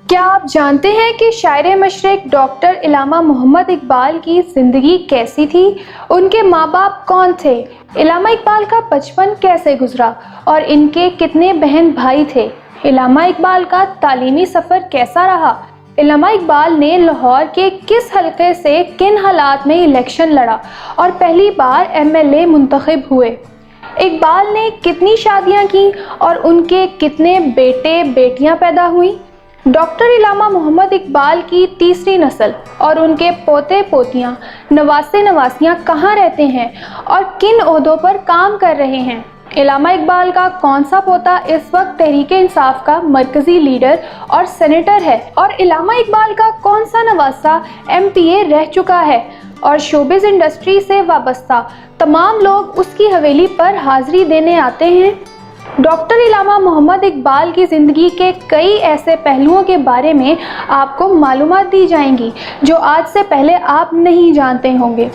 کیا آپ جانتے ہیں کہ شاعر مشرق ڈاکٹر علامہ محمد اقبال کی زندگی کیسی تھی؟ ان کے ماں باپ کون تھے؟ علامہ اقبال کا بچپن کیسے گزرا اور ان کے کتنے بہن بھائی تھے؟ علامہ اقبال کا تعلیمی سفر کیسا رہا؟ علامہ اقبال نے لاہور کے کس حلقے سے کن حالات میں الیکشن لڑا اور پہلی بار MLA منتخب ہوئے؟ اقبال نے کتنی شادیاں کی اور ان کے کتنے بیٹے بیٹیاں پیدا ہوئیں؟ ڈاکٹر علامہ محمد اقبال کی تیسری نسل اور ان کے پوتے پوتیاں نواسے نواسیاں کہاں رہتے ہیں اور کن عہدوں پر کام کر رہے ہیں؟ علامہ اقبال کا کون سا پوتا اس وقت تحریک انصاف کا مرکزی لیڈر اور سینیٹر ہے اور علامہ اقبال کا کون سا نواسہ MPA رہ چکا ہے اور شوبز انڈسٹری سے وابستہ تمام لوگ اس کی حویلی پر حاضری دینے آتے ہیں؟ ڈاکٹر علامہ محمد اقبال کی زندگی کے کئی ایسے پہلوؤں کے بارے میں آپ کو معلومات دی جائیں گی جو آج سے پہلے آپ نہیں جانتے ہوں گے۔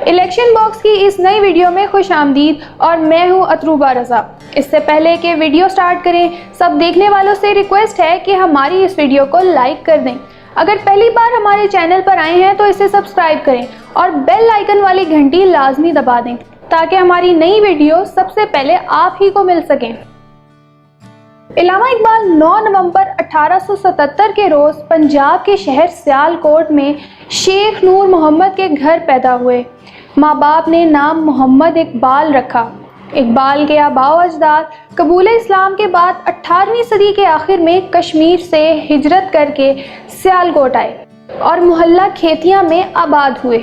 الیکشن باکس کی اس نئی ویڈیو میں خوش آمدید اور میں ہوں اطروبہ رضا۔ اس سے پہلے کہ ویڈیو سٹارٹ کریں، سب دیکھنے والوں سے ریکویسٹ ہے کہ ہماری اس ویڈیو کو لائک کر دیں۔ اگر پہلی بار ہمارے چینل پر آئے ہیں تو اسے سبسکرائب کریں اور بیل آئیکن والی گھنٹی لازمی دبا دیں تاکہ ہماری نئی ویڈیو سب سے پہلے آپ ہی کو مل سکیں۔ علامہ اقبال 9 نومبر 1877 کے روز پنجاب کے شہر سیالکوٹ میں شیخ نور محمد کے گھر پیدا ہوئے۔ ماں باپ نے نام محمد اقبال رکھا۔ اقبال کے آباء و اجداد قبول اسلام کے بعد 18ویں صدی کے آخر میں کشمیر سے ہجرت کر کے سیالکوٹ آئے اور محلہ کھیتیاں میں آباد ہوئے۔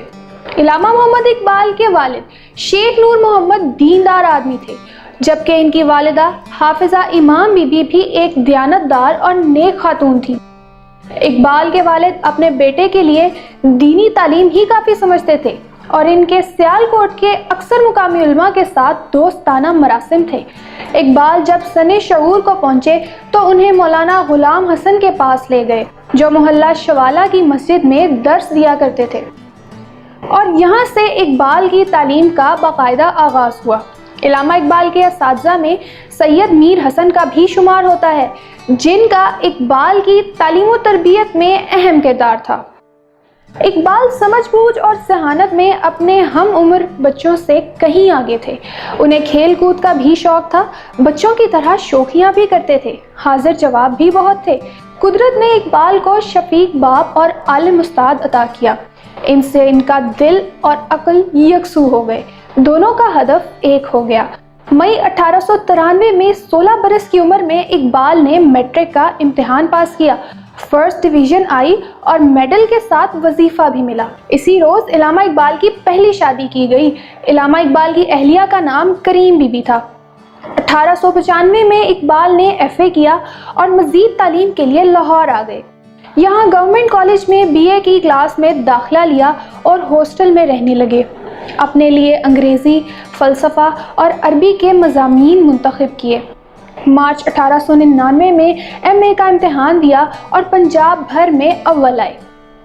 علامہ محمد اقبال کے والد شیخ نور محمد دیندار آدمی تھے، جبکہ ان کی والدہ حافظہ امام بی بی بھی ایک دیانتدار اور نیک خاتون تھی۔ اقبال کے والد اپنے بیٹے کے لیے دینی تعلیم ہی کافی سمجھتے تھے اور ان کے سیالکوٹ کے اکثر مقامی علماء کے ساتھ دوستانہ مراسم تھے۔ اقبال جب سن شعور کو پہنچے تو انہیں مولانا غلام حسن کے پاس لے گئے جو محلہ شوالہ کی مسجد میں درس دیا کرتے تھے، اور یہاں سے اقبال کی تعلیم کا باقاعدہ آغاز ہوا۔ علامہ اقبال کے اساتذہ میں سید میر حسن کا بھی شمار ہوتا ہے، جن کا اقبال کی تعلیم و تربیت میں اہم کردار تھا۔ اقبال سمجھ بوجھ اور ذہانت میں اپنے ہم عمر بچوں سے کہیں آگے تھے۔ انہیں کھیل کود کا بھی شوق تھا، بچوں کی طرح شوخیاں بھی کرتے تھے، حاضر جواب بھی بہت تھے۔ قدرت نے اقبال کو شفیق باپ اور عالم استاد عطا کیا۔ ان سے ان کا دل اور عقل یکسو ہو گئے، دونوں کا ہدف ایک ہو گیا۔ مئی 1893 میں 16 برس کی عمر میں اقبال نے میٹرک کا امتحان پاس کیا، فرسٹ ڈویژن آئی اور میڈل کے ساتھ وظیفہ بھی ملا۔ اسی روز علامہ اقبال کی پہلی شادی کی گئی۔ علامہ اقبال کی اہلیہ کا نام کریم بی بی تھا۔ 1895 میں اقبال نے FA کیا اور مزید تعلیم کے لیے لاہور آ گئے۔ یہاں گورنمنٹ کالج میں BA کی کلاس میں داخلہ لیا اور ہاسٹل میں رہنے لگے۔ اپنے لیے انگریزی، فلسفہ اور عربی کے مضامین منتخب کیے۔ مارچ 1899 میں MA کا امتحان دیا اور پنجاب بھر میں اول آئے۔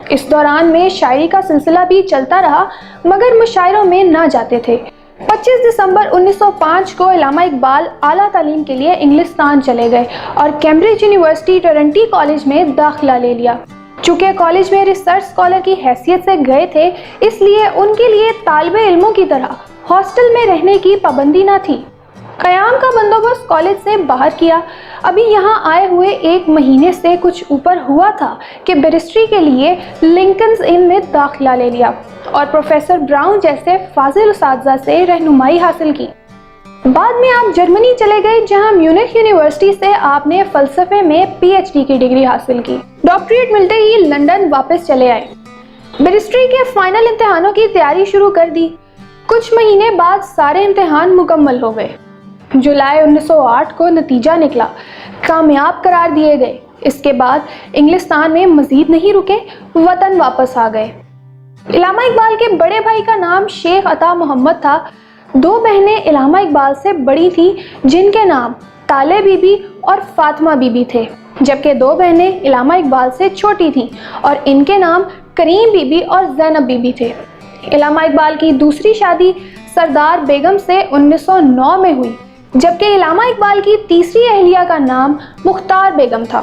اس دوران میں شاعری کا سلسلہ بھی چلتا رہا مگر مشاعروں میں نہ جاتے تھے۔ 25 دسمبر 1905 کو علامہ اقبال اعلیٰ تعلیم کے لیے انگلستان چلے گئے اور کیمبرج یونیورسٹی ٹرنٹی کالج میں داخلہ لے لیا۔ چونکہ کالج میں ریسرچ اسکالر کی حیثیت سے گئے تھے، اس لیے ان کے لیے طالب علموں کی طرح ہاسٹل میں رہنے کی پابندی نہ تھی۔ قیام کا بندوبست کالج سے باہر کیا۔ ابھی یہاں آئے ہوئے 1 مہینے سے کچھ اوپر ہوا تھا کہ بیرسٹری کے لیے لنکنز ان میں داخلہ لے لیا اور پروفیسر براؤن جیسے فاضل اساتذہ سے رہنمائی حاصل کی۔ بعد میں آپ جرمنی چلے گئے جہاں میونخ یونیورسٹی سے آپ نے فلسفے میں PhD کی ڈگری حاصل کی۔ ڈاکٹریٹ ملتے ہی لندن واپس چلے آئے۔ بیرسٹری کے فائنل امتحانوں کی تیاری شروع کر دی۔ کچھ مہینے بعد سارے امتحان مکمل ہو گئے۔ جولائی 1908 کو نتیجہ نکلا، کامیاب قرار دیے گئے۔ اس کے بعد انگلستان میں مزید نہیں رکے، وطن واپس آ گئے۔ علامہ اقبال کے بڑے بھائی کا نام شیخ عطا محمد تھا۔ 2 بہنیں علامہ اقبال سے بڑی تھیں جن کے نام طالع بی بی اور فاطمہ بی بی تھے، جبکہ 2 بہنیں علامہ اقبال سے چھوٹی تھیں اور ان کے نام کریم بی بی اور زینب بی بی تھے۔ علامہ اقبال کی دوسری شادی سردار بیگم سے 1909 میں ہوئی، جبکہ علامہ اقبال کی تیسری اہلیہ کا نام مختار بیگم تھا۔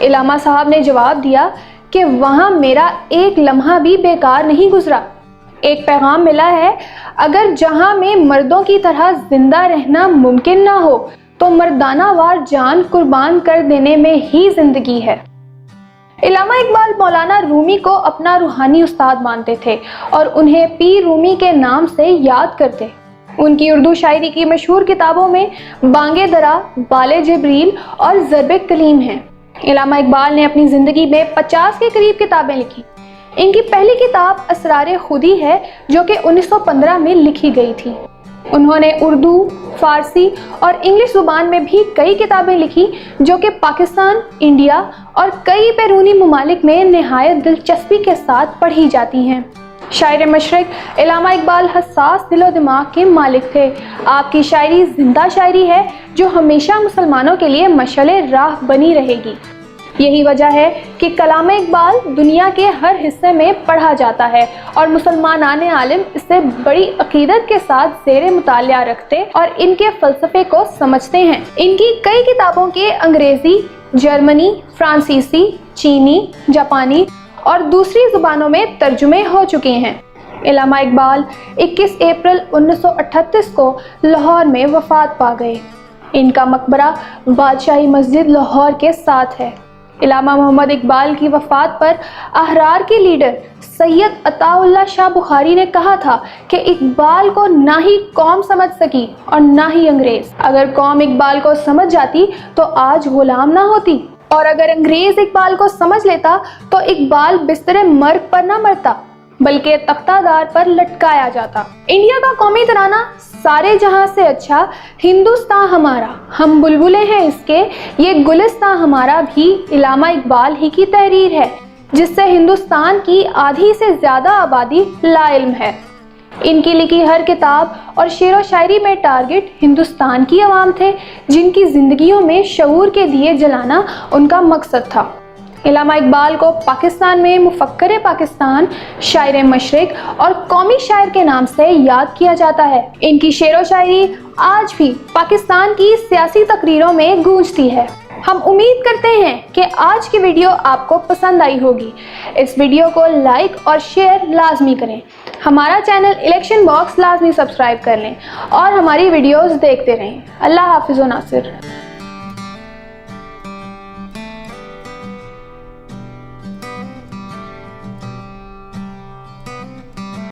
علامہ صاحب نے جواب دیا کہ وہاں میرا ایک لمحہ بھی بیکار نہیں گزرا۔ ایک پیغام ملا ہے، اگر جہاں میں مردوں کی طرح زندہ رہنا ممکن نہ ہو تو مردانہ وار جان قربان کر دینے میں ہی زندگی ہے۔ علامہ اقبال مولانا رومی کو اپنا روحانی استاد مانتے تھے اور انہیں پیر رومی کے نام سے یاد کرتے۔ ان کی اردو شاعری کی مشہور کتابوں میں بانگ درا، بال جبریل اور ضرب کلیم ہیں۔ علامہ اقبال نے اپنی زندگی میں 50 کے قریب کتابیں لکھی۔ ان کی پہلی کتاب اسرار خودی ہے جو کہ 1915 میں لکھی گئی تھی۔ انہوں نے اردو، فارسی اور انگلش زبان میں بھی کئی کتابیں لکھی جو کہ پاکستان، انڈیا اور کئی بیرونی ممالک میں نہایت دلچسپی کے ساتھ پڑھی جاتی ہیں۔ شاعر مشرق علامہ اقبال حساس دل و دماغ کے مالک تھے۔ آپ کی شاعری زندہ شاعری ہے جو ہمیشہ مسلمانوں کے لیے مشعل راہ بنی رہے گی۔ یہی وجہ ہے کہ کلام اقبال دنیا کے ہر حصے میں پڑھا جاتا ہے اور مسلمانان عالم اسے بڑی عقیدت کے ساتھ زیر مطالعہ رکھتے اور ان کے فلسفے کو سمجھتے ہیں۔ ان کی کئی کتابوں کے انگریزی، جرمنی، فرانسیسی، چینی، جاپانی اور دوسری زبانوں میں ترجمے ہو چکے ہیں۔ علامہ اقبال 21 اپریل 1938 کو لاہور میں وفات پا گئے۔ ان کا مقبرہ بادشاہی مسجد لاہور کے ساتھ ہے۔ علامہ محمد اقبال کی وفات پر احرار کے لیڈر سید عطا اللہ شاہ بخاری نے کہا تھا کہ اقبال کو نہ ہی قوم سمجھ سکی اور نہ ہی انگریز۔ اگر قوم اقبال کو سمجھ جاتی تو آج غلام نہ ہوتی، اور اگر انگریز اقبال کو سمجھ لیتا تو اقبال بستر مرگ پر نہ مرتا بلکہ تختہ دار پر لٹکایا جاتا۔ انڈیا کا قومی ترانہ سارے جہاں سے اچھا ہندوستان ہمارا، ہم بلبلیں ہیں اس کے، یہ گلستان ہمارا بھی علامہ اقبال ہی کی تحریر ہے جس سے ہندوستان کی آدھی سے زیادہ آبادی لا علم ہے۔ ان کی لکھی ہر کتاب اور شعر و شاعری میں ٹارگٹ ہندوستان کی عوام تھے جن کی زندگیوں میں شعور کے دیے جلانا ان کا مقصد تھا۔ علامہ اقبال کو پاکستان میں مفکر پاکستان، شاعر مشرق اور قومی شاعر کے نام سے یاد کیا جاتا ہے۔ ان کی شعر و شاعری آج بھی پاکستان کی سیاسی تقریروں میں گونجتی ہے۔ ہم امید کرتے ہیں کہ آج کی ویڈیو آپ کو پسند آئی ہوگی۔ اس ویڈیو کو لائک اور شیئر لازمی کریں۔ ہمارا چینل الیکشن باکس لازمی سبسکرائب کر لیں اور ہماری ویڈیوز دیکھتے رہیں۔ اللہ حافظ و ناصر۔